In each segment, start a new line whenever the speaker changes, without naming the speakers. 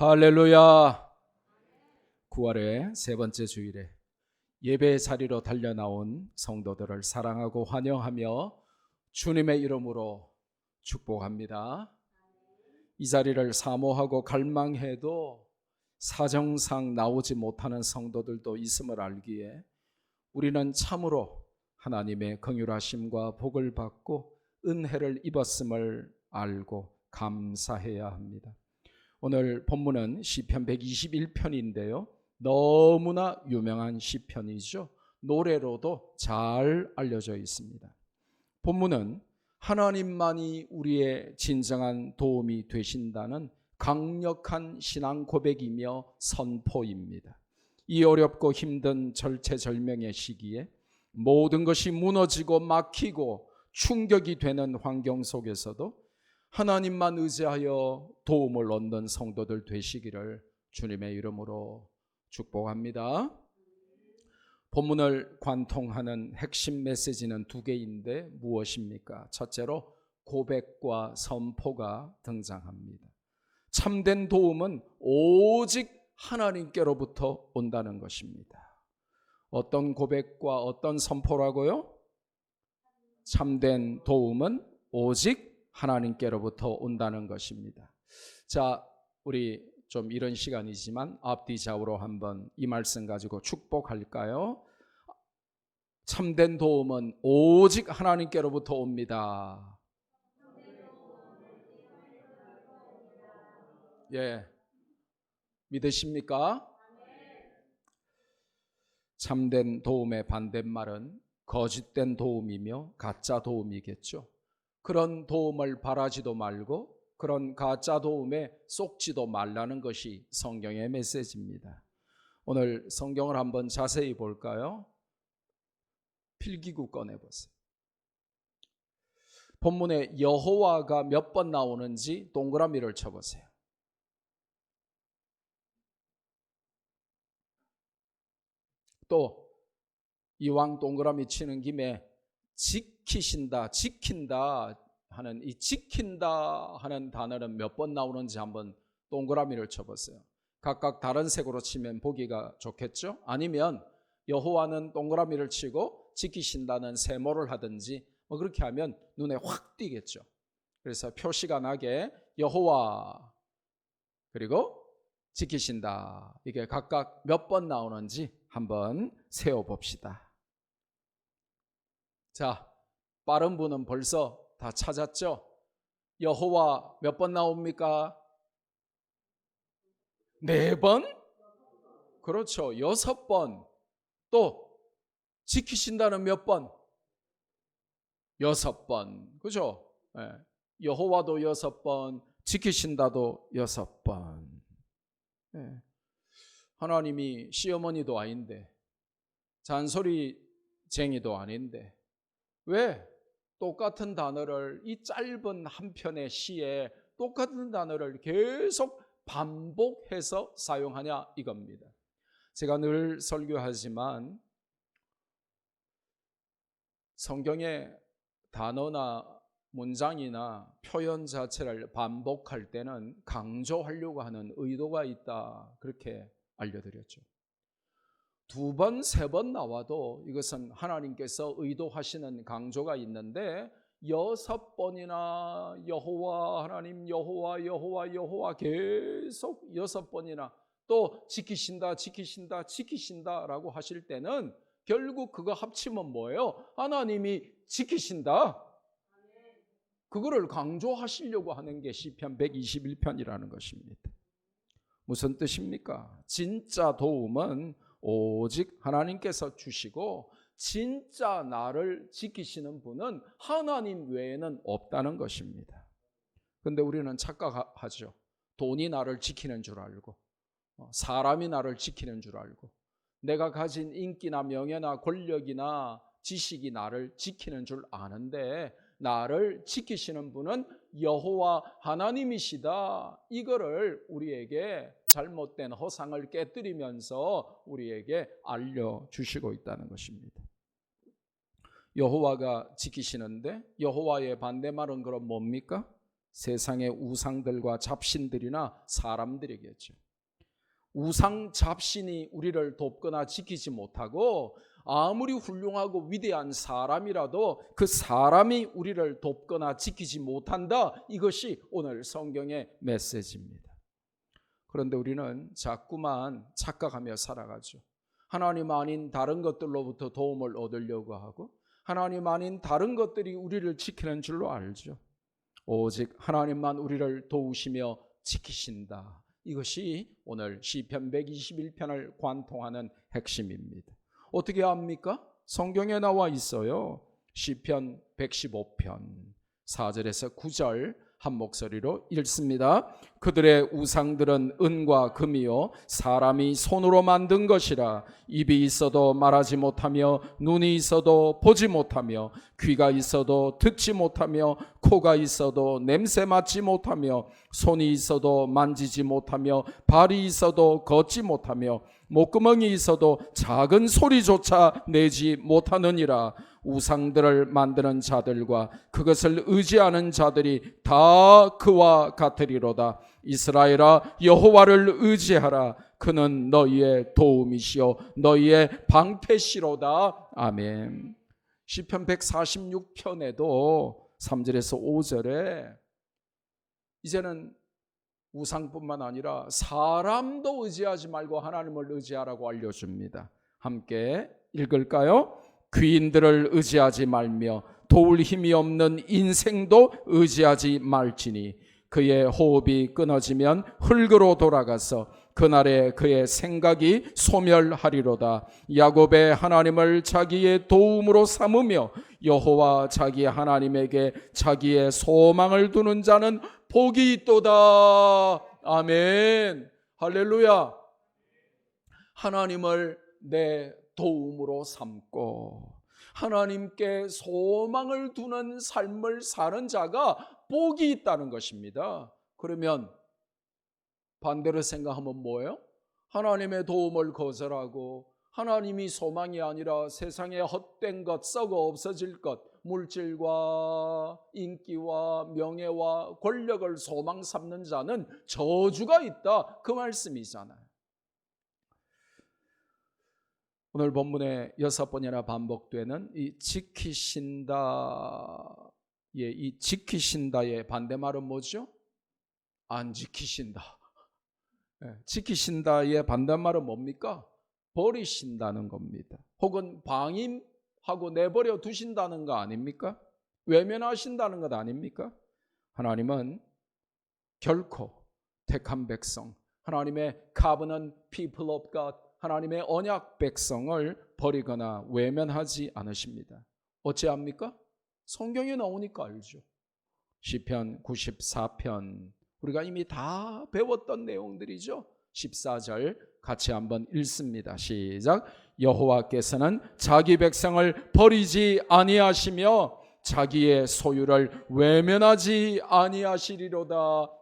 할렐루야. 9월의 세 번째 주일에 예배 자리로 달려나온 성도들을 사랑하고 환영하며 주님의 이름으로 축복합니다. 이 자리를 사모하고 갈망해도 사정상 나오지 못하는 성도들도 있음을 알기에 우리는 참으로 하나님의 긍휼하심과 복을 받고 은혜를 입었음을 알고 감사해야 합니다. 오늘 본문은 시편 121편인데요. 너무나 유명한 시편이죠. 노래로도 잘 알려져 있습니다. 본문은 하나님만이 우리의 진정한 도움이 되신다는 강력한 신앙 고백이며 선포입니다. 이 어렵고 힘든 절체절명의 시기에 모든 것이 무너지고 막히고 충격이 되는 환경 속에서도 하나님만 의지하여 도움을 얻는 성도들 되시기를 주님의 이름으로 축복합니다. 본문을 관통하는 핵심 메시지는 두 개인데 무엇입니까? 첫째로 고백과 선포가 등장합니다. 참된 도움은 오직 하나님께로부터 온다는 것입니다. 어떤 고백과 어떤 선포라고요? 참된 도움은 오직 하나님께로부터 온다는 것입니다. 자, 우리 좀 이런 시간이지만 앞뒤 좌우로 한번 이 말씀 가지고 축복할까요? 참된 도움은 오직 하나님께로부터 옵니다. 예, 믿으십니까? 참된 도움의 반대말은 거짓된 도움이며 가짜 도움이겠죠. 그런 도움을 바라지도 말고 그런 가짜 도움에 속지도 말라는 것이 성경의 메시지입니다. 오늘 성경을 한번 자세히 볼까요? 필기구 꺼내보세요. 본문에 여호와가 몇 번 나오는지 동그라미를 쳐보세요. 또 이왕 동그라미 치는 김에 지키신다, 지킨다 하는 이 지킨다 하는 단어는 몇 번 나오는지 한번 동그라미를 쳐보세요. 각각 다른 색으로 치면 보기가 좋겠죠? 아니면 여호와는 동그라미를 치고 지키신다는 세모를 하든지 뭐 그렇게 하면 눈에 확 띄겠죠. 그래서 표시가 나게 여호와 그리고 지키신다 이게 각각 몇 번 나오는지 한번 세어봅시다. 자, 빠른 분은 벌써 다 찾았죠? 여호와 몇 번 나옵니까? 4번? 그렇죠. 6번. 또 지키신다는 몇 번? 6번. 그죠? 예. 여호와도 6번, 지키신다도 6번. 예. 하나님이 시어머니도 아닌데 잔소리쟁이도 아닌데 왜 똑같은 단어를 이 짧은 한 편의 시에 똑같은 단어를 계속 반복해서 사용하냐 이겁니다. 제가 늘 설교하지만 성경의 단어나 문장이나 표현 자체를 반복할 때는 강조하려고 하는 의도가 있다 그렇게 알려드렸죠. 2번, 3번 나와도 이것은 하나님께서 의도하시는 강조가 있는데 6번이나 여호와 하나님 여호와 여호와 여호와 계속 6번이나 또 지키신다 지키신다 지키신다라고 하실 때는 결국 그거 합치면 뭐예요? 하나님이 지키신다. 그거를 강조하시려고 하는 게 시편 121편이라는 것입니다. 무슨 뜻입니까? 진짜 도움은 오직 하나님께서 주시고 진짜 나를 지키시는 분은 하나님 외에는 없다는 것입니다. 그런데 우리는 착각하죠. 돈이 나를 지키는 줄 알고 사람이 나를 지키는 줄 알고 내가 가진 인기나 명예나 권력이나 지식이 나를 지키는 줄 아는데 나를 지키시는 분은 여호와 하나님이시다. 이거를 우리에게 잘못된 허상을 깨뜨리면서 우리에게 알려주시고 있다는 것입니다. 여호와가 지키시는데 여호와의 반대말은 그럼 뭡니까? 세상의 우상들과 잡신들이나 사람들이겠죠. 우상 잡신이 우리를 돕거나 지키지 못하고 아무리 훌륭하고 위대한 사람이라도 그 사람이 우리를 돕거나 지키지 못한다. 이것이 오늘 성경의 메시지입니다. 그런데 우리는 자꾸만 착각하며 살아가죠. 하나님 아닌 다른 것들로부터 도움을 얻으려고 하고 하나님 아닌 다른 것들이 우리를 지키는 줄로 알죠. 오직 하나님만 우리를 도우시며 지키신다. 이것이 오늘 시편 121편을 관통하는 핵심입니다. 어떻게 합니까? 성경에 나와 있어요. 시편 115편 4절에서 9절 한 목소리로 읽습니다. 그들의 우상들은 은과 금이요 사람이 손으로 만든 것이라. 입이 있어도 말하지 못하며 눈이 있어도 보지 못하며 귀가 있어도 듣지 못하며 코가 있어도 냄새 맡지 못하며 손이 있어도 만지지 못하며 발이 있어도 걷지 못하며 목구멍이 있어도 작은 소리조차 내지 못하느니라. 우상들을 만드는 자들과 그것을 의지하는 자들이 다 그와 같으리로다. 이스라엘아, 여호와를 의지하라. 그는 너희의 도움이시요 너희의 방패시로다. 아멘. 시편 146편에도 3절에서 5절에 이제는 우상뿐만 아니라 사람도 의지하지 말고 하나님을 의지하라고 알려줍니다. 함께 읽을까요? 귀인들을 의지하지 말며 도울 힘이 없는 인생도 의지하지 말지니 그의 호흡이 끊어지면 흙으로 돌아가서 그날에 그의 생각이 소멸하리로다. 야곱의 하나님을 자기의 도움으로 삼으며 여호와 자기 하나님에게 자기의 소망을 두는 자는 복이 있도다. 아멘. 할렐루야. 하나님을 내 도움으로 삼고 하나님께 소망을 두는 삶을 사는 자가 복이 있다는 것입니다. 그러면 반대로 생각하면 뭐예요? 하나님의 도움을 거절하고 하나님이 소망이 아니라 세상의 헛된 것, 썩어 없어질 것, 물질과 인기와 명예와 권력을 소망 삼는 자는 저주가 있다. 그 말씀이잖아요. 오늘 본문에 6번이나 반복되는 이 지키신다의 이 지키신다의 반대말은 뭐죠? 안 지키신다. 지키신다의 반대말은 뭡니까? 버리신다는 겁니다. 혹은 방임하고 내버려 두신다는 거 아닙니까? 외면하신다는 것 아닙니까? 하나님은 결코 택한 백성, 하나님의 covenant people of God, 하나님의 언약 백성을 버리거나 외면하지 않으십니다. 어찌합니까? 성경에 나오니까 알죠. 시편 94편 우리가 이미 다 배웠던 내용들이죠. 14절 같이 한번 읽습니다. 시작. 여호와께서는 자기 백성을 버리지 아니하시며 자기의 소유를 외면하지 아니하시리로다.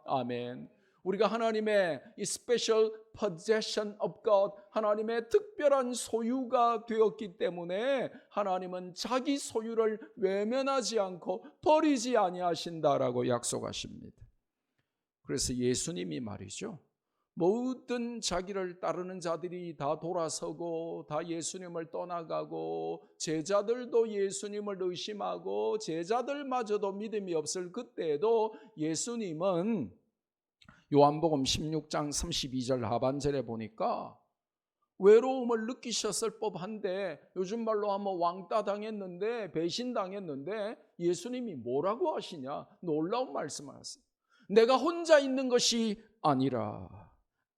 아멘. 우리가 하나님의 이 special possession of God, 하나님의 특별한 소유가 되었기 때문에 하나님은 자기 소유를 외면하지 않고 버리지 아니하신다라고 약속하십니다. 그래서 예수님이 말이죠, 모든 자기를 따르는 자들이 다 돌아서고 다 예수님을 떠나가고 제자들도 예수님을 의심하고 제자들마저도 믿음이 없을 그때에도 예수님은 요한복음 16장 32절 하반절에 보니까 외로움을 느끼셨을 법한데, 요즘 말로 하면 왕따 당했는데 배신당했는데 예수님이 뭐라고 하시냐? 놀라운 말씀을 하세요. 내가 혼자 있는 것이 아니라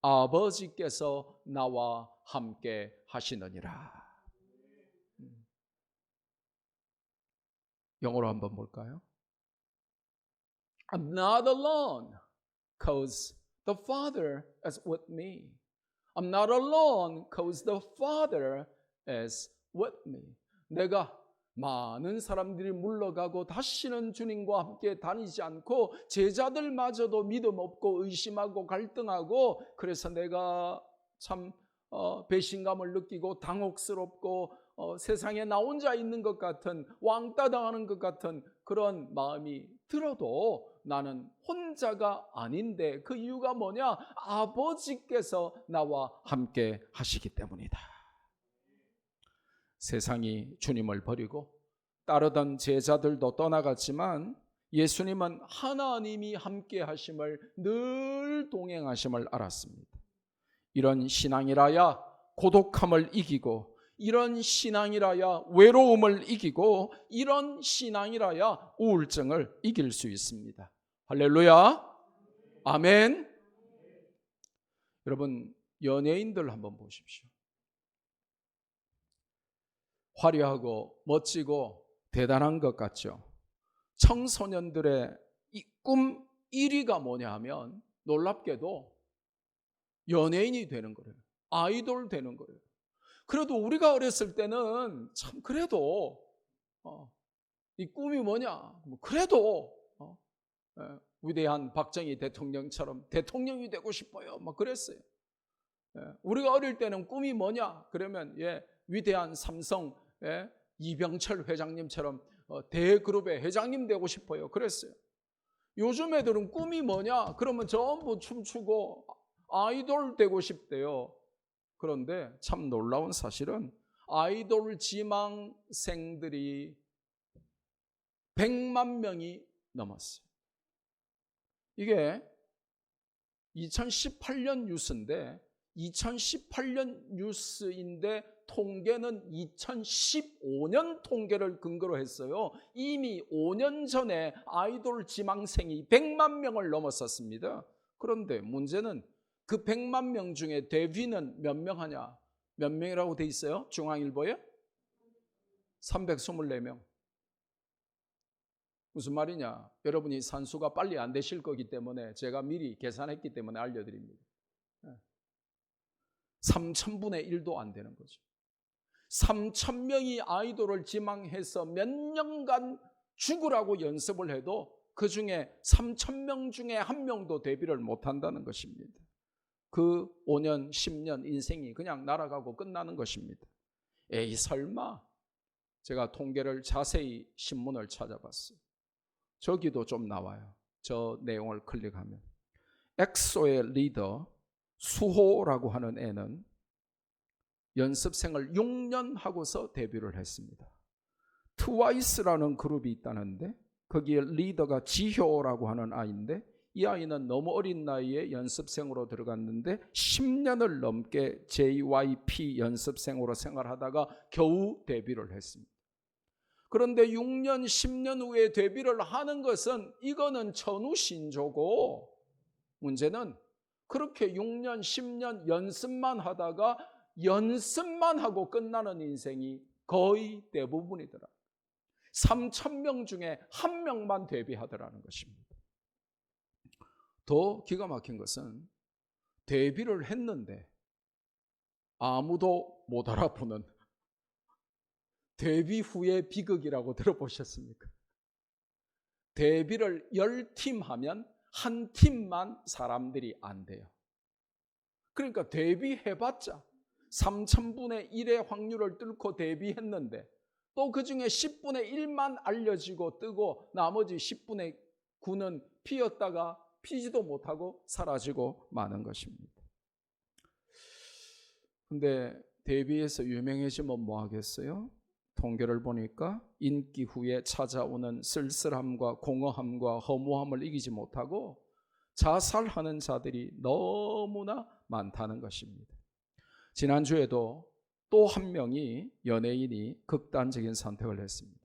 아버지께서 나와 함께 하시느니라. 영어로 한번 볼까요? I'm not alone because the Father is with me. I'm not alone because the Father is with me. 내가 많은 사람들이 물러가고 다시는 주님과 함께 다니지 않고 제자들마저도 믿음 없고 의심하고 갈등하고 그래서 내가 참 배신감을 느끼고 당혹스럽고 세상에 나 혼자 있는 것 같은 왕따 당하는 것 같은 그런 마음이 들어도 나는 혼자가 아닌데 그 이유가 뭐냐? 아버지께서 나와 함께 하시기 때문이다. 세상이 주님을 버리고 따르던 제자들도 떠나갔지만 예수님은 하나님이 함께 하심을, 늘 동행하심을 알았습니다. 이런 신앙이라야 고독함을 이기고, 이런 신앙이라야 외로움을 이기고, 이런 신앙이라야 우울증을 이길 수 있습니다. 할렐루야. 아멘. 여러분, 연예인들 한번 보십시오. 화려하고 멋지고 대단한 것 같죠. 청소년들의 이 꿈 1위가 뭐냐 하면 놀랍게도 연예인이 되는 거예요. 아이돌 되는 거예요. 그래도 우리가 어렸을 때는 참 그래도 이 꿈이 뭐냐? 그래도 위대한 박정희 대통령처럼 대통령이 되고 싶어요. 막 그랬어요. 우리가 어릴 때는 꿈이 뭐냐? 그러면 위대한 삼성 이병철 회장님처럼 대그룹의 회장님 되고 싶어요. 그랬어요. 요즘 애들은 꿈이 뭐냐? 그러면 전부 춤추고 아이돌 되고 싶대요. 그런데 참 놀라운 사실은 아이돌 지망생들이 100만 명이 넘었어요. 이게 2018년 뉴스인데, 2018년 뉴스인데 통계는 2015년 통계를 근거로 했어요. 이미 5년 전에 아이돌 지망생이 100만 명을 넘었었습니다. 그런데 문제는 그 100만 명 중에 데뷔는 몇 명 하냐? 몇 명이라고 돼 있어요? 중앙일보에? 324명. 무슨 말이냐? 여러분이 산수가 빨리 안 되실 거기 때문에 제가 미리 계산했기 때문에 알려드립니다. 3000분의 1도 안 되는 거죠. 3000명이 아이돌을 지망해서 몇 년간 죽으라고 연습을 해도 그 중에 3000명 중에 한 명도 데뷔를 못한다는 것입니다. 그 5년, 10년 인생이 그냥 날아가고 끝나는 것입니다. 에이 설마. 제가 통계를 자세히 신문을 찾아봤어요. 저기도 좀 나와요. 저 내용을 클릭하면 엑소의 리더 수호라고 하는 애는 연습생을 6년 하고서 데뷔를 했습니다. 트와이스라는 그룹이 있다는데 거기에 리더가 지효라고 하는 아이인데 이 아이는 너무 어린 나이에 연습생으로 들어갔는데 10년을 넘게 JYP 연습생으로 생활하다가 겨우 데뷔를 했습니다. 그런데 6년, 10년 후에 데뷔를 하는 것은 이거는 천우신조고, 문제는 그렇게 6년, 10년 연습만 하다가 연습만 하고 끝나는 인생이 거의 대부분이더라. 3,000명 중에 한 명만 데뷔하더라는 것입니다. 더 기가 막힌 것은 데뷔를 했는데 아무도 못 알아보는 데뷔 후의 비극이라고 들어보셨습니까? 데뷔를 10팀 하면 한 팀만 사람들이 안 돼요. 그러니까 데뷔해봤자 3000분의 1의 확률을 뚫고 데뷔했는데 또 그 중에 10분의 1만 알려지고 뜨고 나머지 10분의 9는 피었다가 피지도 못하고 사라지고 마는 것입니다. 근데 데뷔해서 유명해지면 뭐 하겠어요? 통계를 보니까 인기 후에 찾아오는 쓸쓸함과 공허함과 허무함을 이기지 못하고 자살하는 자들이 너무나 많다는 것입니다. 지난주에도 또 한 명이 연예인이 극단적인 선택을 했습니다.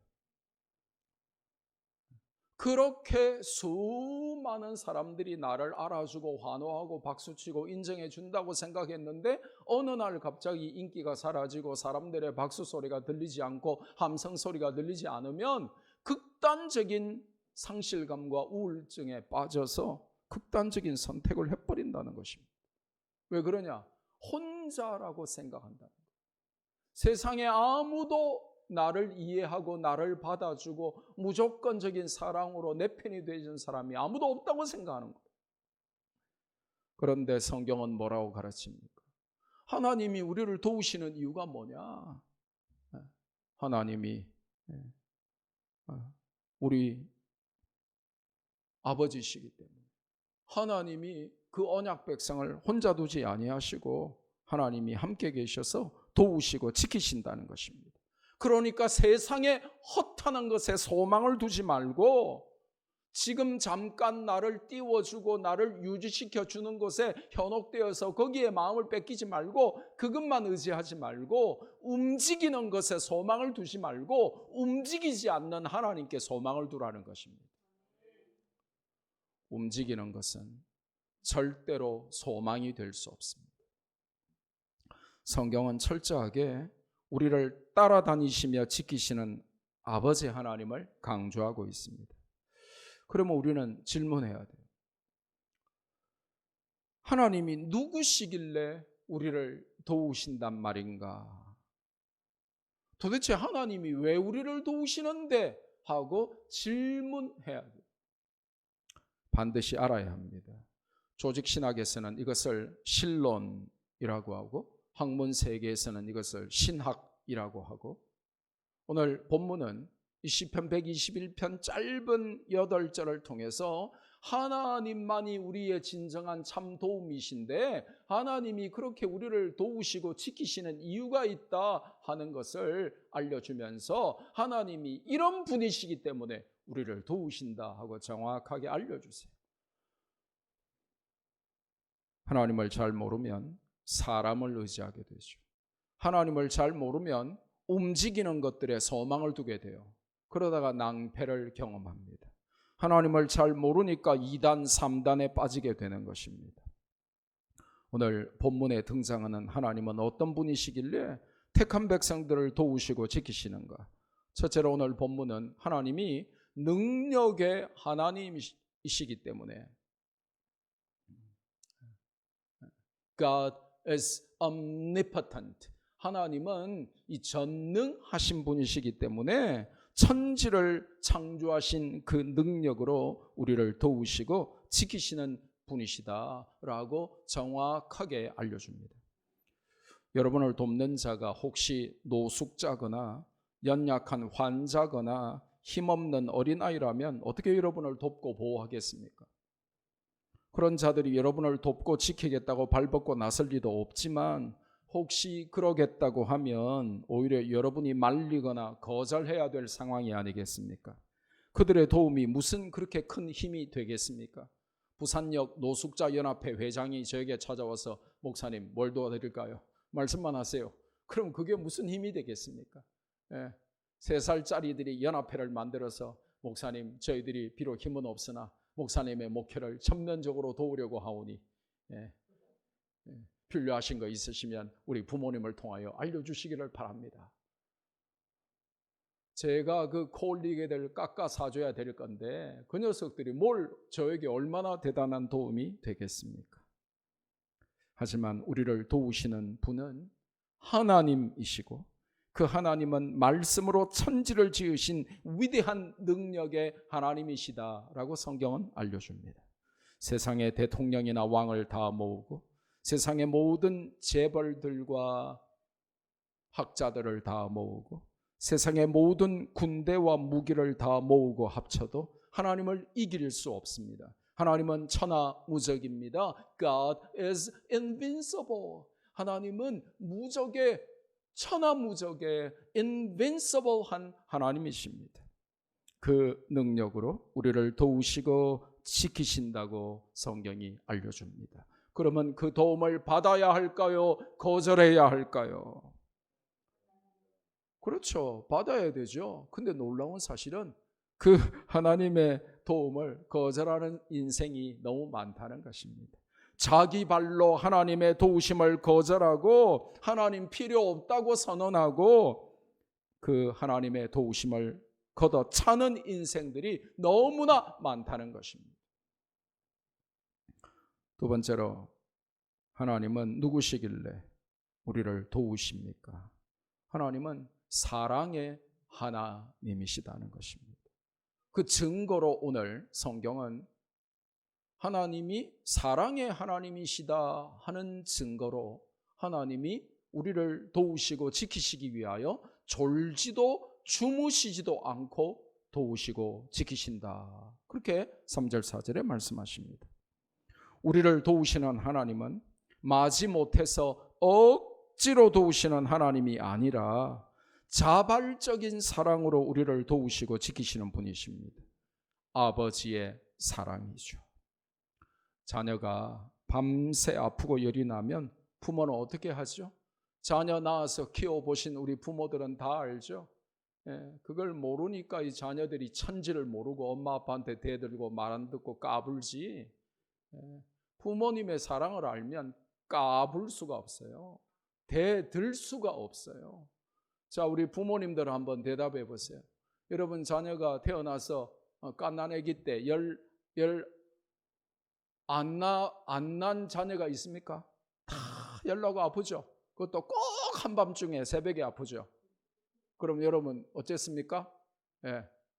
그렇게 수많은 사람들이 나를 알아주고 환호하고 박수치고 인정해 준다고 생각했는데 어느 날 갑자기 인기가 사라지고 사람들의 박수 소리가 들리지 않고 함성 소리가 들리지 않으면 극단적인 상실감과 우울증에 빠져서 극단적인 선택을 해버린다는 것입니다. 왜 그러냐? 혼자라고 생각한다는 거예요. 세상에 아무도 나를 이해하고 나를 받아주고 무조건적인 사랑으로 내 편이 되어준 사람이 아무도 없다고 생각하는 거예요. 그런데 성경은 뭐라고 가르칩니까? 하나님이 우리를 도우시는 이유가 뭐냐? 하나님이 우리 아버지시기 때문에 하나님이 그 언약 백성을 혼자 두지 아니하시고 하나님이 함께 계셔서 도우시고 지키신다는 것입니다. 그러니까 세상에 허탄한 것에 소망을 두지 말고 지금 잠깐 나를 띄워주고 나를 유지시켜 주는 것에 현혹되어서 거기에 마음을 뺏기지 말고 그것만 의지하지 말고 움직이는 것에 소망을 두지 말고 움직이지 않는 하나님께 소망을 두라는 것입니다. 움직이는 것은 절대로 소망이 될 수 없습니다. 성경은 철저하게 우리를 따라다니시며 지키시는 아버지 하나님을 강조하고 있습니다. 그러면 우리는 질문해야 돼요. 하나님이 누구시길래 우리를 도우신단 말인가? 도대체 하나님이 왜 우리를 도우시는데? 하고 질문해야 돼요. 반드시 알아야 합니다. 조직신학에서는 이것을 신론이라고 하고 학문 세계에서는 이것을 신학이라고 하고 오늘 본문은 이 시편 121편 짧은 8절을 통해서 하나님만이 우리의 진정한 참 도움이신데 하나님이 그렇게 우리를 도우시고 지키시는 이유가 있다 하는 것을 알려주면서 하나님이 이런 분이시기 때문에 우리를 도우신다 하고 정확하게 알려주세요. 하나님을 잘 모르면 사람을 의지하게 되죠. 하나님을 잘 모르면 움직이는 것들에 소망을 두게 돼요. 그러다가 낭패를 경험합니다. 하나님을 잘 모르니까 2단, 3단에 빠지게 되는 것입니다. 오늘 본문에 등장하는 하나님은 어떤 분이시길래 택한 백성들을 도우시고 지키시는가? 첫째로 오늘 본문은 하나님이 능력의 하나님이시기 때문에 God is omnipotent. 하나님은 이 전능하신 분이시기 때문에 천지를 창조하신 그 능력으로 우리를 도우시고 지키시는 분이시다라고 정확하게 알려줍니다. 여러분을 돕는 자가 혹시 노숙자거나 연약한 환자거나 힘없는 어린아이라면 어떻게 여러분을 돕고 보호하겠습니까? 그런 자들이 여러분을 돕고 지키겠다고 발벗고 나설 리도 없지만 혹시 그러겠다고 하면 오히려 여러분이 말리거나 거절해야 될 상황이 아니겠습니까? 그들의 도움이 무슨 그렇게 큰 힘이 되겠습니까? 부산역 노숙자연합회 회장이 저에게 찾아와서 목사님 뭘 도와드릴까요? 말씀만 하세요. 그럼 그게 무슨 힘이 되겠습니까? 3살짜리들이 연합회를 만들어서 목사님 저희들이 비록 힘은 없으나 목사님의 목회를 전면적으로 도우려고 하오니 필요하신 거 있으시면 우리 부모님을 통하여 알려주시기를 바랍니다. 제가 그 콜리게들 깎아 사줘야 될 건데 그 녀석들이 뭘 저에게 얼마나 대단한 도움이 되겠습니까? 하지만 우리를 도우시는 분은 하나님이시고 그 하나님은 말씀으로 천지를 지으신 위대한 능력의 하나님이시다라고 성경은 알려줍니다. 세상의 대통령이나 왕을 다 모으고 세상의 모든 재벌들과 학자들을 다 모으고 세상의 모든 군대와 무기를 다 모으고 합쳐도 하나님을 이길 수 없습니다. 하나님은 천하무적입니다. God is invincible. 하나님은 무적의 천하무적의 invincible한 하나님이십니다. 그 능력으로 우리를 도우시고 지키신다고 성경이 알려줍니다. 그러면 그 도움을 받아야 할까요? 거절해야 할까요? 그렇죠. 받아야 되죠. 근데 놀라운 사실은 그 하나님의 도움을 거절하는 인생이 너무 많다는 것입니다. 자기 발로 하나님의 도우심을 거절하고 하나님 필요 없다고 선언하고 그 하나님의 도우심을 걷어차는 인생들이 너무나 많다는 것입니다. 두 번째로 하나님은 누구시길래 우리를 도우십니까? 하나님은 사랑의 하나님이시다는 것입니다. 그 증거로 오늘 성경은 하나님이 사랑의 하나님이시다 하는 증거로 하나님이 우리를 도우시고 지키시기 위하여 졸지도 주무시지도 않고 도우시고 지키신다 그렇게 3절 4절에 말씀하십니다. 우리를 도우시는 하나님은 마지못해서 억지로 도우시는 하나님이 아니라 자발적인 사랑으로 우리를 도우시고 지키시는 분이십니다. 아버지의 사랑이죠. 자녀가 밤새 아프고 열이 나면 부모는 어떻게 하죠? 자녀 낳아서 키워보신 우리 부모들은 다 알죠. 그걸 모르니까 이 자녀들이 천지를 모르고 엄마 아빠한테 대들고 말 안 듣고 까불지. 부모님의 사랑을 알면 까불 수가 없어요. 대들 수가 없어요. 자, 우리 부모님들 한번 대답해 보세요. 여러분 자녀가 태어나서 갓난아기 때 안 난 자녀가 있습니까? 다 열나고 아프죠. 그것도 꼭 한밤중에 새벽에 아프죠. 그럼 여러분 어쨌습니까?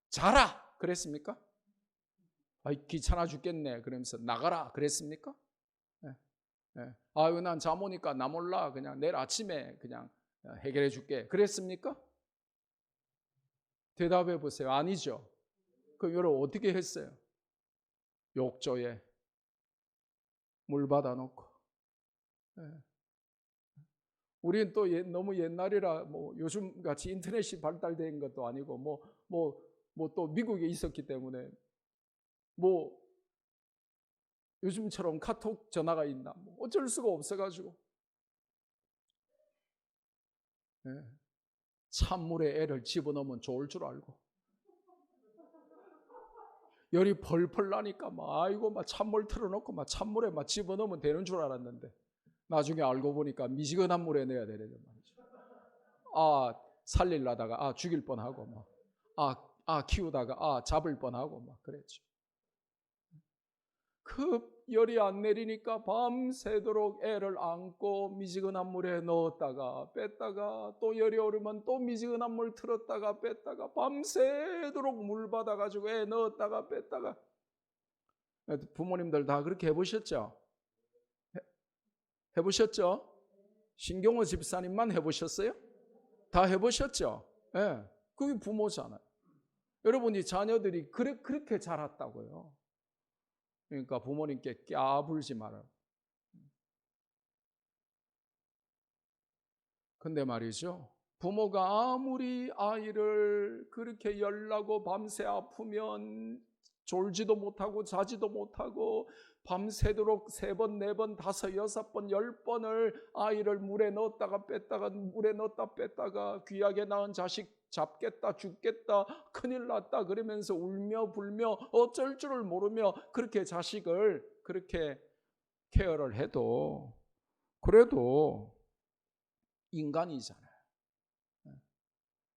자라 그랬습니까? 귀찮아 죽겠네 그러면서 나가라 그랬습니까? 아유 난 잠 오니까 나 몰라 그냥 내일 아침에 그냥 해결해 줄게 그랬습니까? 대답해 보세요. 아니죠. 그럼 여러분 어떻게 했어요? 욕조에 물 받아놓고. 우리는 또 너무 옛날이라 뭐 요즘 같이 인터넷이 발달된 것도 아니고 또 미국에 있었기 때문에 뭐 요즘처럼 카톡 전화가 있나 어쩔 수가 없어가지고 찬물에 애를 집어넣으면 좋을 줄 알고 열이 펄펄 나니까 막 찬물 틀어놓고 막 찬물에 막 집어넣으면 되는 줄 알았는데 나중에 알고 보니까 미지근한 물에 넣어야 되는 말이죠. 살릴라다가 죽일 뻔하고 키우다가 잡을 뻔하고 막 그랬죠. 급 열이 안 내리니까 밤새도록 애를 안고 미지근한 물에 넣었다가 뺐다가 또 열이 오르면 또 미지근한 물 틀었다가 뺐다가 밤새도록 물 받아가지고 애 넣었다가 뺐다가. 부모님들 다 그렇게 해보셨죠? 해보셨죠? 신경호 집사님만 해보셨어요? 다 해보셨죠? 그게 부모잖아요. 여러분이 자녀들이 그렇게 자랐다고요. 그러니까 부모님께 까불지 말아요. 근데 말이죠. 부모가 아무리 아이를 그렇게 열나고 밤새 아프면 졸지도 못하고 자지도 못하고 밤새도록 3번, 4번, 5, 6번, 10번을 아이를 물에 넣었다가 뺐다가 물에 넣었다 뺐다가 귀하게 낳은 자식 잡겠다 죽겠다 큰일 났다 그러면서 울며 불며 어쩔 줄을 모르며 그렇게 자식을 그렇게 케어를 해도 그래도 인간이잖아요.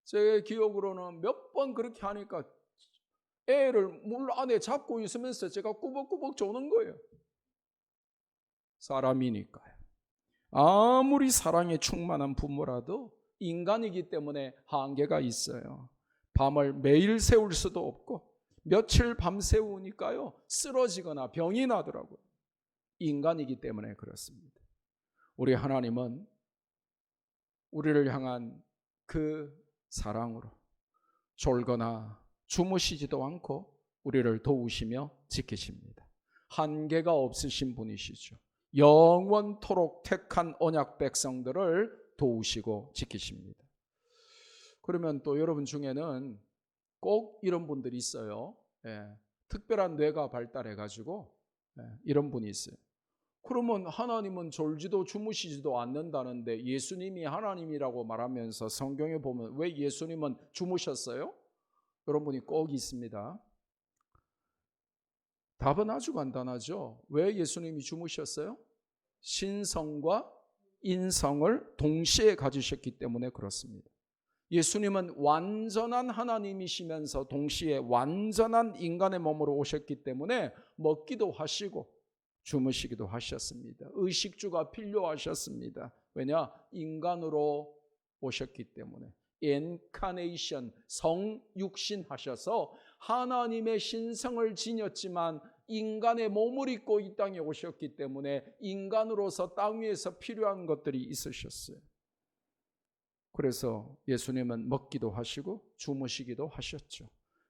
제 기억으로는 몇 번 그렇게 하니까 애를 물 안에 잡고 있으면서 제가 꾸벅꾸벅 조는 거예요. 사람이니까요. 아무리 사랑에 충만한 부모라도 인간이기 때문에 한계가 있어요. 밤을 매일 새울 수도 없고 며칠 밤새우니까요 쓰러지거나 병이 나더라고요. 인간이기 때문에 그렇습니다. 우리 하나님은 우리를 향한 그 사랑으로 졸거나 주무시지도 않고 우리를 도우시며 지키십니다. 한계가 없으신 분이시죠. 영원토록 택한 언약 백성들을 도우시고 지키십니다. 그러면 또 여러분 중에는 꼭 이런 분들이 있어요. 특별한 뇌가 발달해가지고 이런 분이 있어요. 그러면 하나님은 졸지도 주무시지도 않는다는데 예수님이 하나님이라고 말하면서 성경에 보면 왜 예수님은 주무셨어요? 그런 분이 꼭 있습니다. 답은 아주 간단하죠. 왜 예수님이 주무셨어요? 신성과 인성을 동시에 가지셨기 때문에 그렇습니다. 예수님은 완전한 하나님이시면서 동시에 완전한 인간의 몸으로 오셨기 때문에 먹기도 하시고 주무시기도 하셨습니다. 의식주가 필요하셨습니다. 왜냐? 인간으로 오셨기 때문에. 인카네이션, 성육신 하셔서 하나님의 신성을 지녔지만 인간의 몸을 입고 이 땅에 오셨기 때문에 인간으로서 땅 위에서 필요한 것들이 있으셨어요. 그래서 예수님은 먹기도 하시고 주무시기도 하셨죠.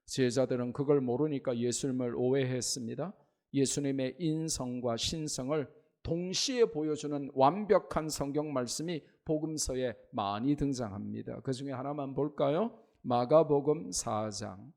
제자들은 그걸 모르니까 예수님을 오해했습니다. 예수님의 인성과 신성을 동시에 보여주는 완벽한 성경 말씀이 복음서에 많이 등장합니다. 그 중에 하나만 볼까요? 마가복음 4장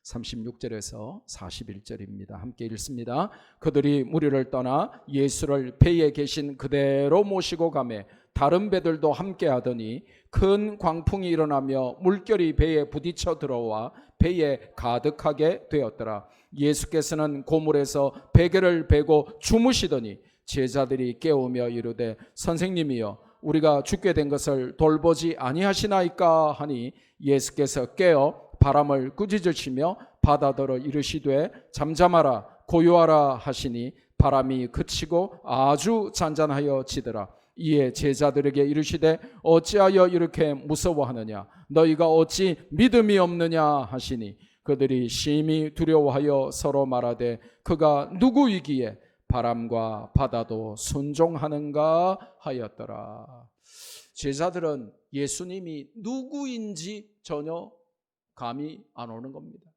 36절에서 41절입니다. 함께 읽습니다. 그들이 무리를 떠나 예수를 배에 계신 그대로 모시고 가매 다른 배들도 함께 하더니 큰 광풍이 일어나며 물결이 배에 부딪혀 들어와 배에 가득하게 되었더라. 예수께서는 고물에서 베개를 베고 주무시더니 제자들이 깨우며 이르되 선생님이여 우리가 죽게 된 것을 돌보지 아니하시나이까 하니 예수께서 깨어 바람을 꾸짖으시며 바다더러 이르시되 잠잠하라 고요하라 하시니 바람이 그치고 아주 잔잔하여 지더라. 이에 제자들에게 이르시되 어찌하여 이렇게 무서워하느냐 너희가 어찌 믿음이 없느냐 하시니 그들이 심히 두려워하여 서로 말하되 그가 누구이기에 바람과 바다도 순종하는가 하였더라. 제자들은 예수님이 누구인지 전혀 감이 안 오는 겁니다.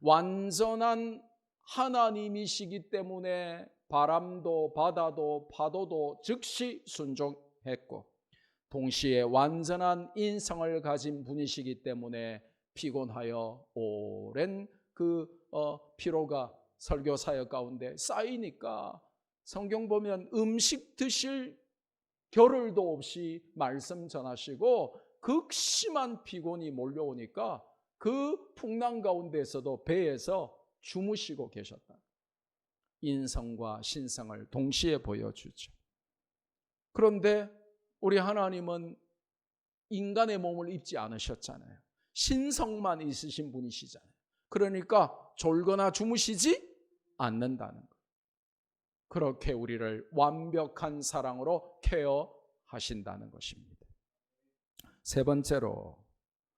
완전한 하나님이시기 때문에 바람도 바다도 파도도 즉시 순종했고 동시에 완전한 인성을 가진 분이시기 때문에 피곤하여 오랜 피로가 설교 사역 가운데 쌓이니까 성경 보면 음식 드실 겨를도 없이 말씀 전하시고 극심한 피곤이 몰려오니까 그 풍랑 가운데서도 배에서 주무시고 계셨다. 인성과 신성을 동시에 보여주죠. 그런데 우리 하나님은 인간의 몸을 입지 않으셨잖아요. 신성만 있으신 분이시잖아요. 그러니까 졸거나 주무시지 않는다는 것. 그렇게 우리를 완벽한 사랑으로 케어하신다는 것입니다. 세 번째로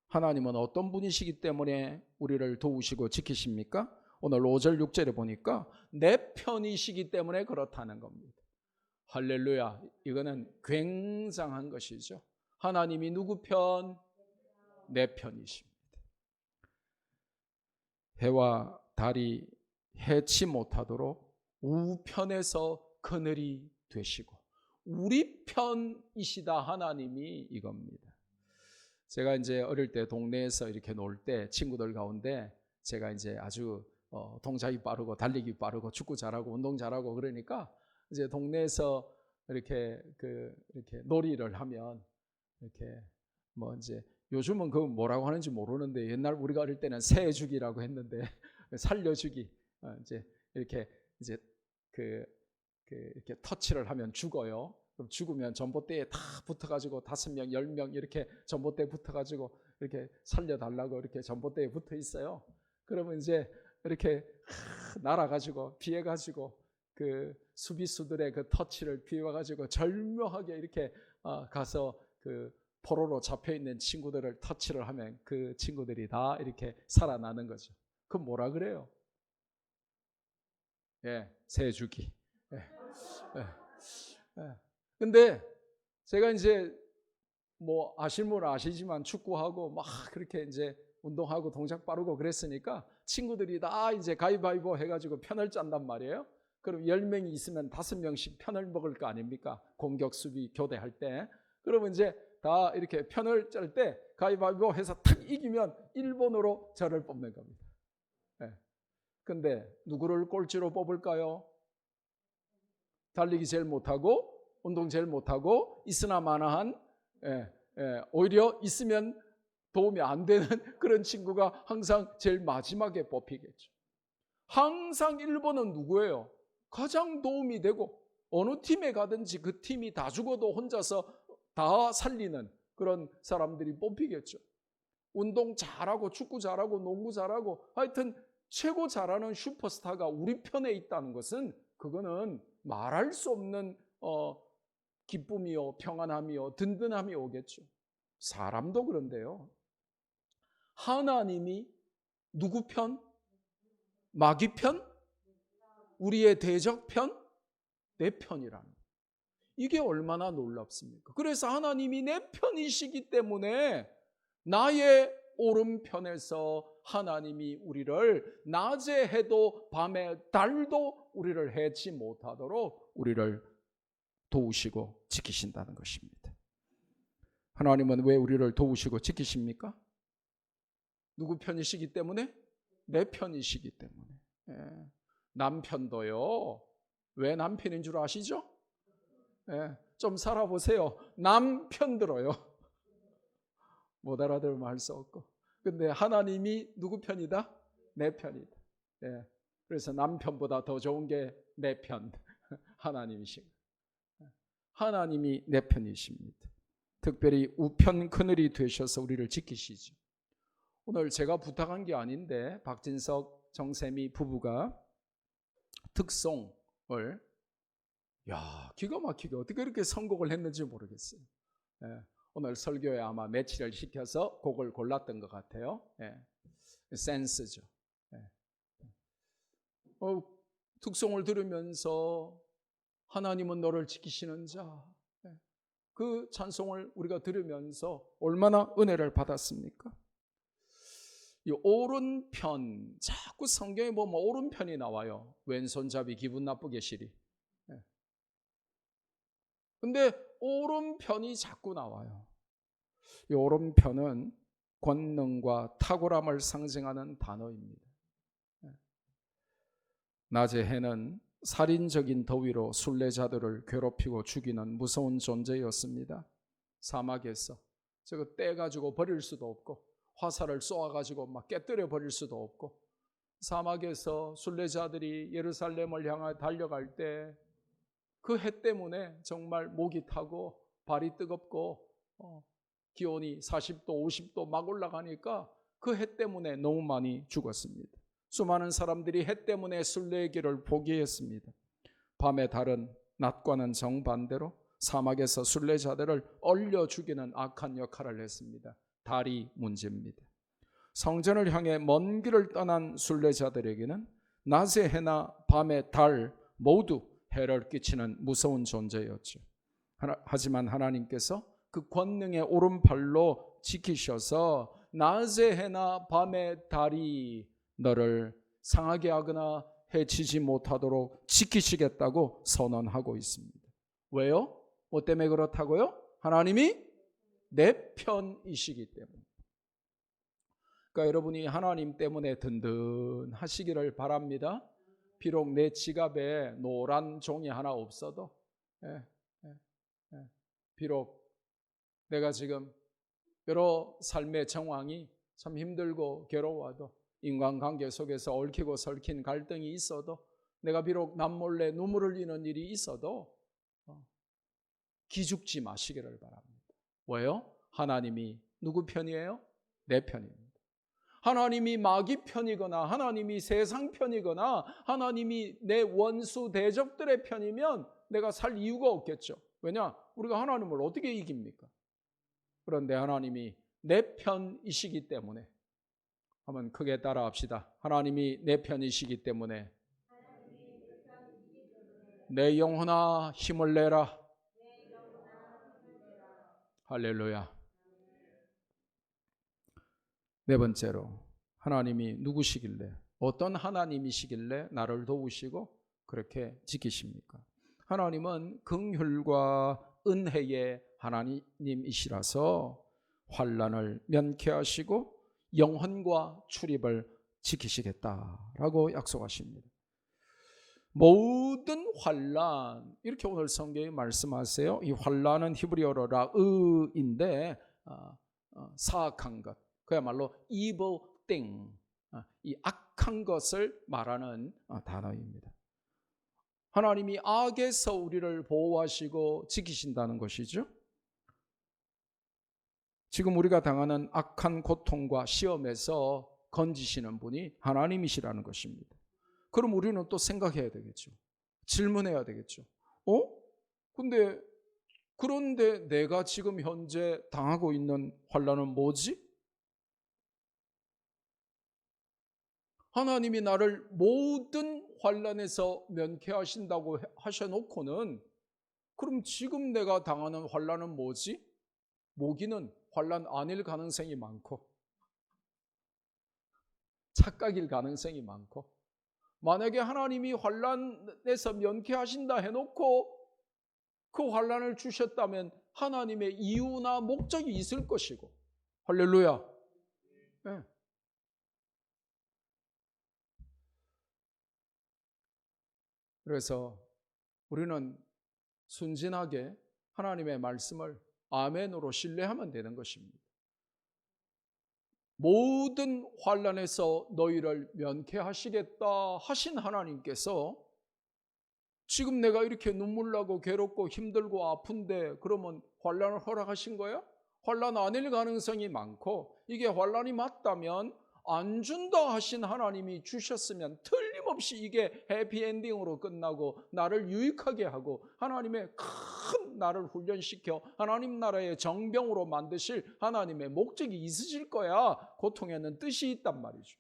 하나님은 어떤 분이시기 때문에 우리를 도우시고 지키십니까? 오늘 5절 6절에 보니까 내 편이시기 때문에 그렇다는 겁니다. 할렐루야. 이거는 굉장한 것이죠. 하나님이 누구 편? 내 편이십니다. 해와 달이 해치 못하도록 우편에서 그늘이 되시고 우리 편이시다 하나님이 이겁니다. 제가 이제 어릴 때 동네에서 이렇게 놀 때 친구들 가운데 제가 이제 아주 동작이 빠르고 달리기 빠르고 축구 잘하고 운동 잘하고 그러니까 이제 동네에서 이렇게 놀이를 하면 이렇게 뭐 이제 요즘은 그 뭐라고 하는지 모르는데 옛날 우리가 어릴 때는 새주기라고 했는데 살려주기 이렇게 이렇게 터치를 하면 죽어요. 그럼 죽으면 전봇대에 다 붙어가지고 5명, 10명 이렇게 전봇대에 붙어가지고 이렇게 살려달라고 이렇게 전봇대에 붙어 있어요. 그러면 이제 이렇게 날아가지고 피해가지고 그 수비수들의 그 터치를 피해가지고 절묘하게 이렇게 가서 그 포로로 잡혀 있는 친구들을 터치를 하면 그 친구들이 다 이렇게 살아나는 거죠. 그럼 뭐라 그래요? 새주기. 근데 제가 이제 뭐 아실 분은 아시지만 축구하고 막 그렇게 이제 운동하고 동작 빠르고 그랬으니까 친구들이 다 이제 가위바위보 해가지고 편을 짠단 말이에요. 그럼 10명이 있으면 5명씩 편을 먹을 거 아닙니까? 공격 수비 교대할 때. 그러면 이제 다 이렇게 편을 짤 때 가위바위보 해서 탁 이기면 1번으로 저를 뽑는 겁니다. 근데 누구를 꼴찌로 뽑을까요? 달리기 제일 못하고 운동 제일 못하고 있으나 마나한 오히려 있으면 도움이 안 되는 그런 친구가 항상 제일 마지막에 뽑히겠죠. 항상 1번은 누구예요? 가장 도움이 되고 어느 팀에 가든지 그 팀이 다 죽어도 혼자서 다 살리는 그런 사람들이 뽑히겠죠. 운동 잘하고 축구 잘하고 농구 잘하고 하여튼 최고 잘하는 슈퍼스타가 우리 편에 있다는 것은 그거는 말할 수 없는 기쁨이요 평안함이요 든든함이 오겠죠. 사람도 그런데요. 하나님이 누구 편? 마귀 편? 우리의 대적 편? 내 편이라는 이게 얼마나 놀랍습니까? 그래서 하나님이 내 편이시기 때문에 나의 오른편에서 하나님이 우리를 낮에 해도 밤에 달도 우리를 해치 못하도록 우리를 도우시고 지키신다는 것입니다. 하나님은 왜 우리를 도우시고 지키십니까? 누구 편이시기 때문에? 내 편이시기 때문에. 예. 남편도요. 왜 남편인 줄 아시죠? 예. 좀 살아보세요. 남편 들어요. 못 알아들으면 할 수 없고. 근데 하나님이 누구 편이다? 내 편이다. 예. 그래서 남편보다 더 좋은 게 내 편. 하나님이십니다. 하나님이 내 편이십니다. 특별히 우편 그늘이 되셔서 우리를 지키시죠. 오늘 제가 부탁한 게 아닌데 박진석, 정세미 부부가 특송을 기가 막히게 어떻게 이렇게 선곡을 했는지 모르겠어요. 예, 오늘 설교에 아마 매치를 시켜서 곡을 골랐던 것 같아요. 예, 센스죠. 예. 특송을 들으면서 하나님은 너를 지키시는 자, 그 찬송을 우리가 들으면서 얼마나 은혜를 받았습니까? 이 오른편, 자꾸 성경에 보면 오른편이 나와요. 왼손잡이 기분 나쁘게 시리. 근데 오른편이 자꾸 나와요. 이 오른편은 권능과 탁월함을 상징하는 단어입니다. 낮의 해는 살인적인 더위로 순례자들을 괴롭히고 죽이는 무서운 존재였습니다. 사막에서 저거 떼가지고 버릴 수도 없고 화살을 쏘아가지고 막 깨뜨려 버릴 수도 없고 사막에서 순례자들이 예루살렘을 향해 달려갈 때 그 해 때문에 정말 목이 타고 발이 뜨겁고 기온이 40도 50도 막 올라가니까 그 해 때문에 너무 많이 죽었습니다. 수많은 사람들이 해 때문에 순례의 길을 포기했습니다. 밤의 달은 낮과는 정반대로 사막에서 순례자들을 얼려 죽이는 악한 역할을 했습니다. 달이 문제입니다. 성전을 향해 먼 길을 떠난 순례자들에게는 낮의 해나 밤의 달 모두 해를 끼치는 무서운 존재였죠. 하지만 하나님께서 그 권능의 오른팔로 지키셔서 낮의 해나 밤의 달이 너를 상하게 하거나 해치지 못하도록 지키시겠다고 선언하고 있습니다. 왜요? 뭐 때문에 그렇다고요? 하나님이 내 편이시기 때문에. 그러니까 여러분이 하나님 때문에 든든하시기를 바랍니다. 비록 내 지갑에 노란 종이 하나 없어도, 비록 내가 지금 여러 삶의 정황이 참 힘들고 괴로워도, 인간관계 속에서 얽히고 설킨 갈등이 있어도, 내가 비록 남몰래 눈물을 흘리는 일이 있어도 기죽지 마시기를 바랍니다. 왜요? 하나님이 누구 편이에요? 내 편입니다. 하나님이 마귀 편이거나 하나님이 세상 편이거나 하나님이 내 원수 대적들의 편이면 내가 살 이유가 없겠죠. 왜냐? 우리가 하나님을 어떻게 이깁니까? 그런데 하나님이 내 편이시기 때문에, 한번 크게 따라합시다. 하나님이 내 편이시기 때문에 내 영혼아 힘을 내라. 할렐루야. 네 번째로, 하나님이 누구시길래, 어떤 하나님이시길래 나를 도우시고 그렇게 지키십니까? 하나님은 긍휼과 은혜의 하나님이시라서 환난을 면케하시고 영혼과 출입을 지키시겠다라고 약속하십니다. 모든 환난, 이렇게 오늘 성경이 말씀하세요. 이 환난은 히브리어로 라으인데 사악한 것, 그야말로 evil thing, 이 악한 것을 말하는 단어입니다. 하나님이 악에서 우리를 보호하시고 지키신다는 것이죠. 지금 우리가 당하는 악한 고통과 시험에서 건지시는 분이 하나님이시라는 것입니다. 그럼 우리는 또 생각해야 되겠죠. 질문해야 되겠죠. 그런데 내가 지금 현재 당하고 있는 환난은 뭐지? 하나님이 나를 모든 환난에서 면케하신다고 하셔놓고는, 그럼 지금 내가 당하는 환난은 뭐지? 모기는 환난 아닐 가능성이 많고, 착각일 가능성이 많고, 만약에 하나님이 환난에서 면케하신다 해놓고 그 환난을 주셨다면 하나님의 이유나 목적이 있을 것이고. 할렐루야. 네. 그래서 우리는 순진하게 하나님의 말씀을 아멘으로 신뢰하면 되는 것입니다. 모든 환난에서 너희를 면케하시겠다 하신 하나님께서 지금 내가 이렇게 눈물 나고 괴롭고 힘들고 아픈데 그러면 환난을 허락하신 거야? 환난 아닐 가능성이 많고, 이게 환난이 맞다면 안 준다 하신 하나님이 주셨으면 틀림없이 이게 해피엔딩으로 끝나고 나를 유익하게 하고 하나님의 큰 나를 훈련시켜 하나님 나라의 정병으로 만드실 하나님의 목적이 있으실 거야. 고통에는 뜻이 있단 말이죠.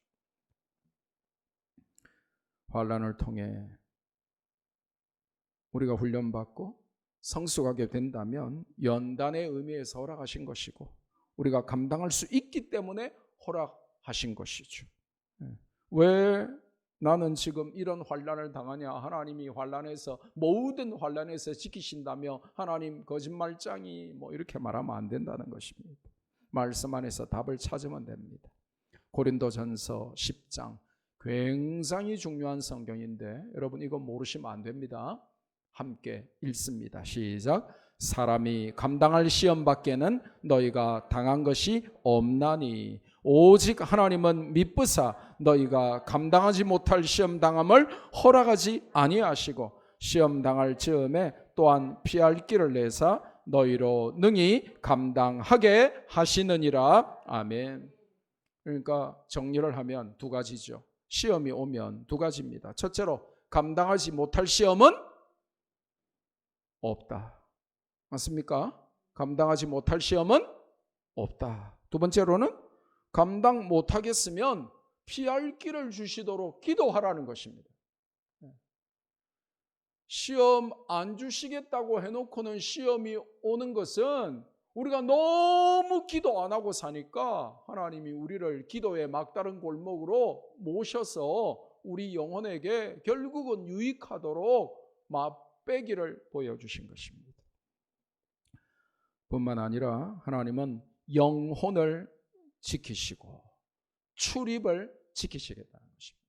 환난을 통해 우리가 훈련받고 성숙하게 된다면 연단의 의미에서 허락하신 것이고, 우리가 감당할 수 있기 때문에 허락하신 것이죠. 왜 나는 지금 이런 환난을 당하냐? 하나님이 환난에서 모든 환난에서 지키신다며 하나님 거짓말장이 이렇게 말하면 안 된다는 것입니다. 말씀 안에서 답을 찾으면 됩니다. 고린도전서 10장 굉장히 중요한 성경인데 여러분 이거 모르시면 안 됩니다. 함께 읽습니다. 시작. 사람이 감당할 시험 밖에는 너희가 당한 것이 없나니 오직 하나님은 미쁘사 너희가 감당하지 못할 시험 당함을 허락하지 아니하시고 시험 당할 즈음에 또한 피할 길을 내사 너희로 능히 감당하게 하시느니라. 아멘. 그러니까 정리를 하면 두 가지죠. 시험이 오면 두 가지입니다. 첫째로 감당하지 못할 시험은 없다. 맞습니까? 감당하지 못할 시험은 없다. 두 번째로는 감당 못하겠으면 피할 길을 주시도록 기도하라는 것입니다. 시험 안 주시겠다고 해놓고는 시험이 오는 것은 우리가 너무 기도 안 하고 사니까 하나님이 우리를 기도의 막다른 골목으로 모셔서 우리 영혼에게 결국은 유익하도록 맛배기를 보여주신 것입니다. 뿐만 아니라 하나님은 영혼을 지키시고 출입을 지키시겠다는 것입니다.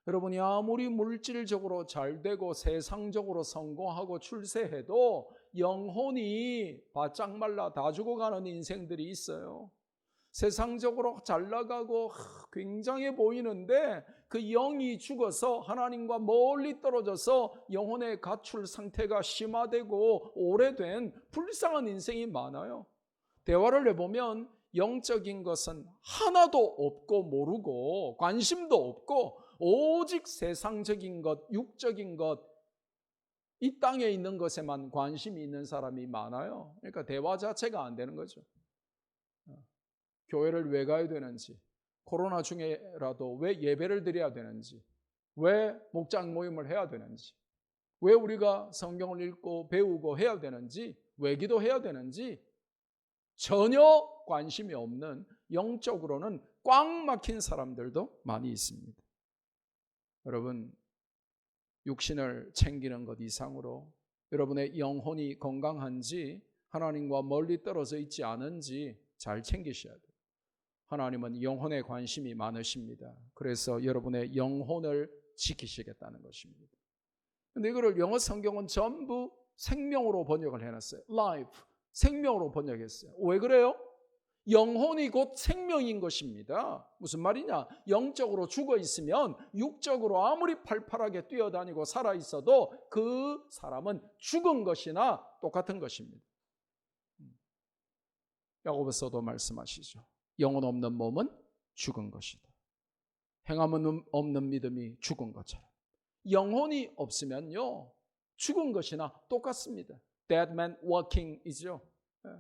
여러분이 아무리 물질적으로 잘 되고 세상적으로 성공하고 출세해도 영혼이 바짝 말라 다 죽어가는 인생들이 있어요. 세상적으로 잘 나가고 굉장해 보이는데 그 영이 죽어서 하나님과 멀리 떨어져서 영혼의 가출 상태가 심화되고 오래된 불쌍한 인생이 많아요. 대화를 해보면 영적인 것은 하나도 없고 모르고 관심도 없고 오직 세상적인 것, 육적인 것, 이 땅에 있는 것에만 관심이 있는 사람이 많아요. 그러니까 대화 자체가 안 되는 거죠. 교회를 왜 가야 되는지, 코로나 중에라도 왜 예배를 드려야 되는지, 왜 목장 모임을 해야 되는지, 왜 우리가 성경을 읽고 배우고 해야 되는지, 왜 기도해야 되는지 전혀 관심이 없는, 영적으로는 꽉 막힌 사람들도 많이 있습니다. 여러분, 육신을 챙기는 것 이상으로 여러분의 영혼이 건강한지 하나님과 멀리 떨어져 있지 않은지 잘 챙기셔야 돼요. 하나님은 영혼에 관심이 많으십니다. 그래서 여러분의 영혼을 지키시겠다는 것입니다. 그런데 이거를 영어 성경은 전부 생명으로 번역을 해놨어요. life, 생명으로 번역했어요. 왜 그래요? 영혼이 곧 생명인 것입니다. 무슨 말이냐? 영적으로 죽어 있으면 육적으로 아무리 팔팔하게 뛰어다니고 살아 있어도 그 사람은 죽은 것이나 똑같은 것입니다. 야고보서도 말씀하시죠. 영혼 없는 몸은 죽은 것이다. 행함은 없는 믿음이 죽은 것처럼. 영혼이 없으면요, 죽은 것이나 똑같습니다. Dead man walking이죠.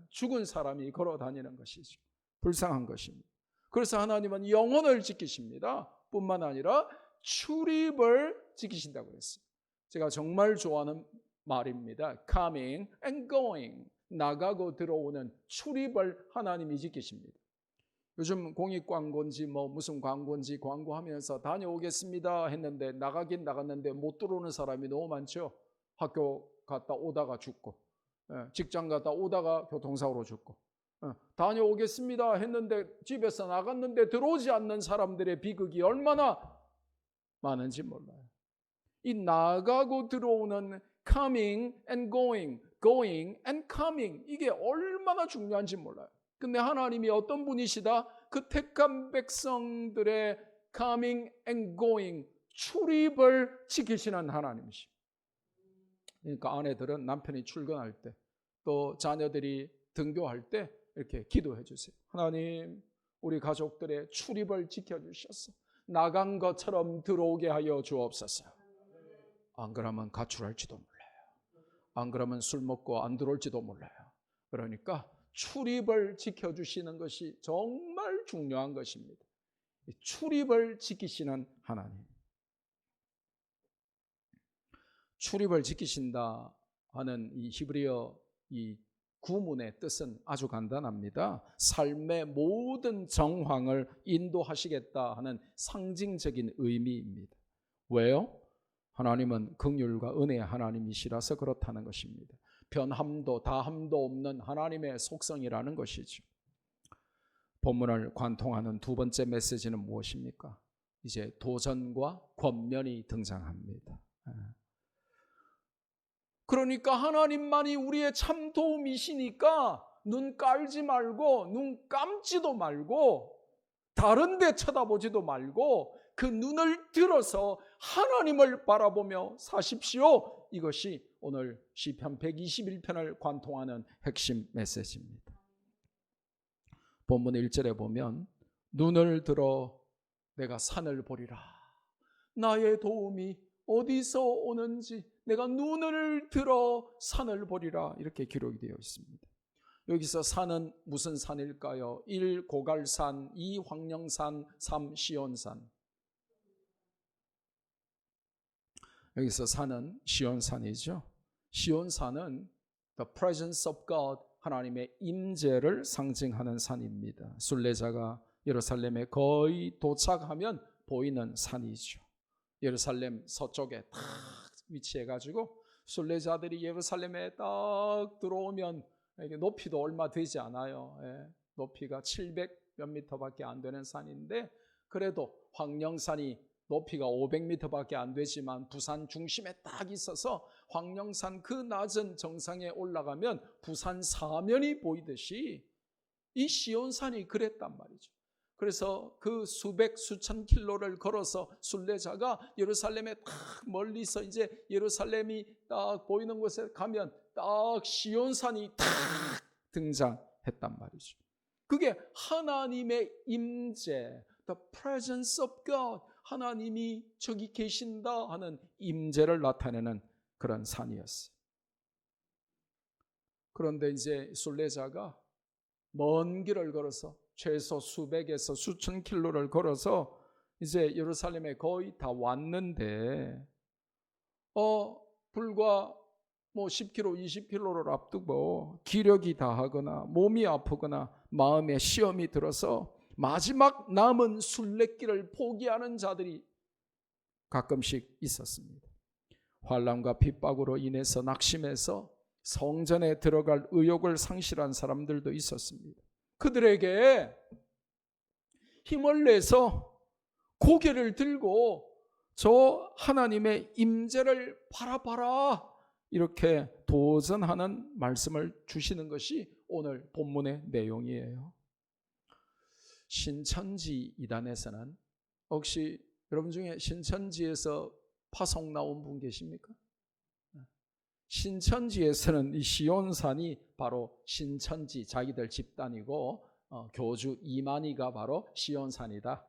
죽은 사람이 걸어 다니는 것이죠. 불쌍한 것입니다. 그래서 하나님은 영혼을 지키십니다. 뿐만 아니라 출입을 지키신다고 했어요. 제가 정말 좋아하는 말입니다. Coming and going, 나가고 들어오는 출입을 하나님이 지키십니다. 요즘 공익 광고인지 뭐 무슨 광고인지 광고하면서 다녀오겠습니다 했는데 나가긴 나갔는데 못 들어오는 사람이 너무 많죠. 학교 갔다 오다가 죽고, 직장 갔다 오다가 교통사고로 죽고, 다녀오겠습니다 했는데 집에서 나갔는데 들어오지 않는 사람들의 비극이 얼마나 많은지 몰라요. 이 나가고 들어오는 coming and going, going and coming, 이게 얼마나 중요한지 몰라요. 근데 하나님이 어떤 분이시다? 그 택한 백성들의 coming and going, 출입을 지키시는 하나님이십니다. 그러니까 아내들은 남편이 출근할 때, 또 자녀들이 등교할 때 이렇게 기도해 주세요. 하나님, 우리 가족들의 출입을 지켜주셔서 나간 것처럼 들어오게 하여 주옵소서. 안 그러면 가출할지도 몰라요. 안 그러면 술 먹고 안 들어올지도 몰라요. 그러니까 출입을 지켜주시는 것이 정말 중요한 것입니다. 출입을 지키시는 하나님. 출입을 지키신다 하는 이 히브리어 이 구문의 뜻은 아주 간단합니다. 삶의 모든 정황을 인도하시겠다 하는 상징적인 의미입니다. 왜요? 하나님은 긍휼과 은혜의 하나님이시라서 그렇다는 것입니다. 변함도 다함도 없는 하나님의 속성이라는 것이죠. 본문을 관통하는 두 번째 메시지는 무엇입니까? 이제 도전과 권면이 등장합니다. 그러니까 하나님만이 우리의 참 도움이시니까 눈 깔지 말고 눈 감지도 말고 다른 데 쳐다보지도 말고 그 눈을 들어서 하나님을 바라보며 사십시오. 이것이 오늘 시편 121편을 관통하는 핵심 메시지입니다. 본문 1절에 보면 눈을 들어 내가 산을 보리라. 나의 도움이 어디서 오는지 내가 눈을 들어 산을 보리라, 이렇게 기록이 되어 있습니다. 여기서 산은 무슨 산일까요? 1. 고갈산, 2. 황령산, 3. 시온산. 여기서 산은 시온산이죠. 시온산은 the presence of God, 하나님의 임재를 상징하는 산입니다. 순례자가 예루살렘에 거의 도착하면 보이는 산이죠. 예루살렘 서쪽에 딱 위치해가지고 순례자들이 예루살렘에 딱 들어오면 이게 높이도 얼마 되지 않아요. 높이가 700몇 미터밖에 안 되는 산인데 그래도 황령산이 높이가 500m밖에 안 되지만 부산 중심에 딱 있어서 황령산 그 낮은 정상에 올라가면 부산 사면이 보이듯이 이 시온산이 그랬단 말이죠. 그래서 그 수백 수천 킬로를 걸어서 순례자가 예루살렘에 딱 멀리서 이제 예루살렘이 딱 보이는 곳에 가면 딱 시온산이 딱 등장했단 말이죠. 그게 하나님의 임재, the presence of God, 하나님이 저기 계신다 하는 임재를 나타내는 그런 산이었어요. 그런데 이제 순례자가 먼 길을 걸어서 최소 수백에서 수천 킬로를 걸어서 이제 예루살렘에 거의 다 왔는데 불과 뭐 10km, 20km를 앞두고 기력이 다하거나 몸이 아프거나 마음에 시험이 들어서 마지막 남은 순례길을 포기하는 자들이 가끔씩 있었습니다. 환난과 핍박으로 인해서 낙심해서 성전에 들어갈 의욕을 상실한 사람들도 있었습니다. 그들에게 힘을 내서 고개를 들고 저 하나님의 임재를 바라봐라, 이렇게 도전하는 말씀을 주시는 것이 오늘 본문의 내용이에요. 신천지 이단에서는 혹시 여러분 중에 신천지에서 파송 나온 분 계십니까? 신천지에서는 이 시온산이 바로 신천지 자기들 집단이고 교주 이만희가 바로 시온산이다,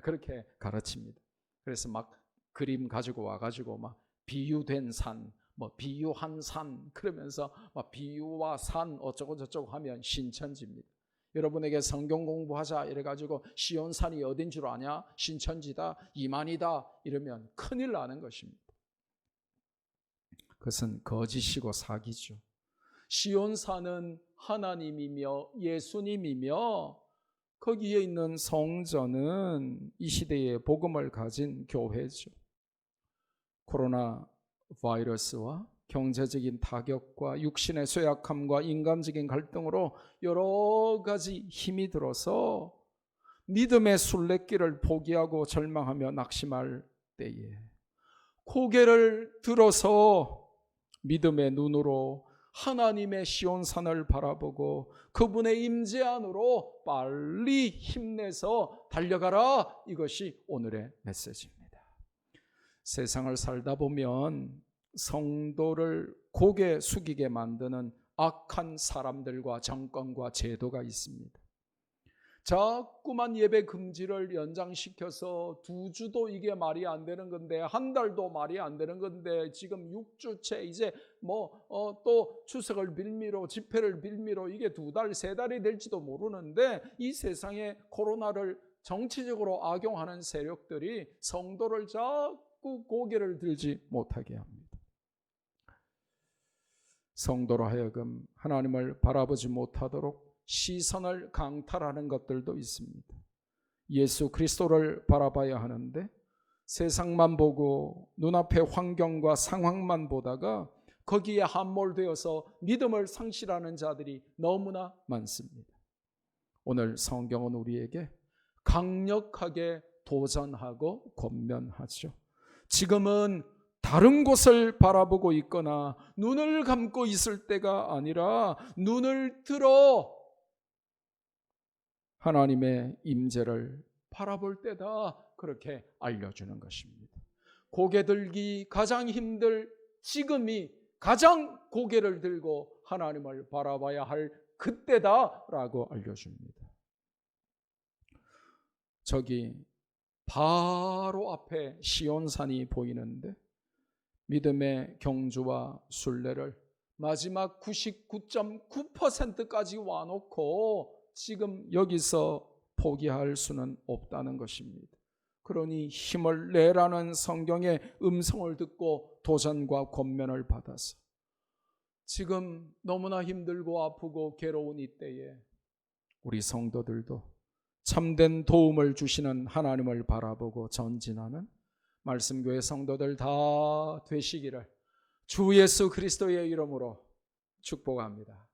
그렇게 가르칩니다. 그래서 막 그림 가지고 와가지고 막 비유된 산, 뭐 비유한 산 그러면서 막 비유와 산 어쩌고 저쩌고 하면 신천지입니다. 여러분에게 성경 공부하자 이래가지고 시온산이 어딘 줄 아냐? 신천지다, 이만희다 이러면 큰일 나는 것입니다. 그것은 거짓이고 사기죠. 시온산은 하나님이며 예수님이며 거기에 있는 성전은 이 시대에 복음을 가진 교회죠. 코로나 바이러스와 경제적인 타격과 육신의 쇠약함과 인간적인 갈등으로 여러 가지 힘이 들어서 믿음의 순례길을 포기하고 절망하며 낙심할 때에 고개를 들어서 믿음의 눈으로 하나님의 시온산을 바라보고 그분의 임재 안으로 빨리 힘내서 달려가라. 이것이 오늘의 메시지입니다. 세상을 살다 보면 성도를 고개 숙이게 만드는 악한 사람들과 정권과 제도가 있습니다. 자꾸만 예배 금지를 연장시켜서 2주도 이게 말이 안 되는 건데, 한 달도 말이 안 되는 건데, 지금 6주째 이제 또 추석을 빌미로 집회를 빌미로 이게 2달, 3달이 될지도 모르는데, 이 세상에 코로나를 정치적으로 악용하는 세력들이 성도를 자꾸 고개를 들지 못하게 합니다. 성도로 하여금 하나님을 바라보지 못하도록 시선을 강탈하는 것들도 있습니다. 예수 그리스도를 바라봐야 하는데 세상만 보고 눈앞의 환경과 상황만 보다가 거기에 함몰되어서 믿음을 상실하는 자들이 너무나 많습니다. 오늘 성경은 우리에게 강력하게 도전하고 권면하죠. 지금은 다른 곳을 바라보고 있거나 눈을 감고 있을 때가 아니라 눈을 들어 하나님의 임재를 바라볼 때다, 그렇게 알려주는 것입니다. 고개 들기 가장 힘들 지금이 가장 고개를 들고 하나님을 바라봐야 할 그때다라고 알려줍니다. 저기 바로 앞에 시온산이 보이는데 믿음의 경주와 순례를 마지막 99.9%까지 와놓고 지금 여기서 포기할 수는 없다는 것입니다. 그러니 힘을 내라는 성경의 음성을 듣고 도전과 권면을 받아서 지금 너무나 힘들고 아프고 괴로운 이때에 우리 성도들도 참된 도움을 주시는 하나님을 바라보고 전진하는 말씀교회 성도들 다 되시기를 주 예수 그리스도의 이름으로 축복합니다.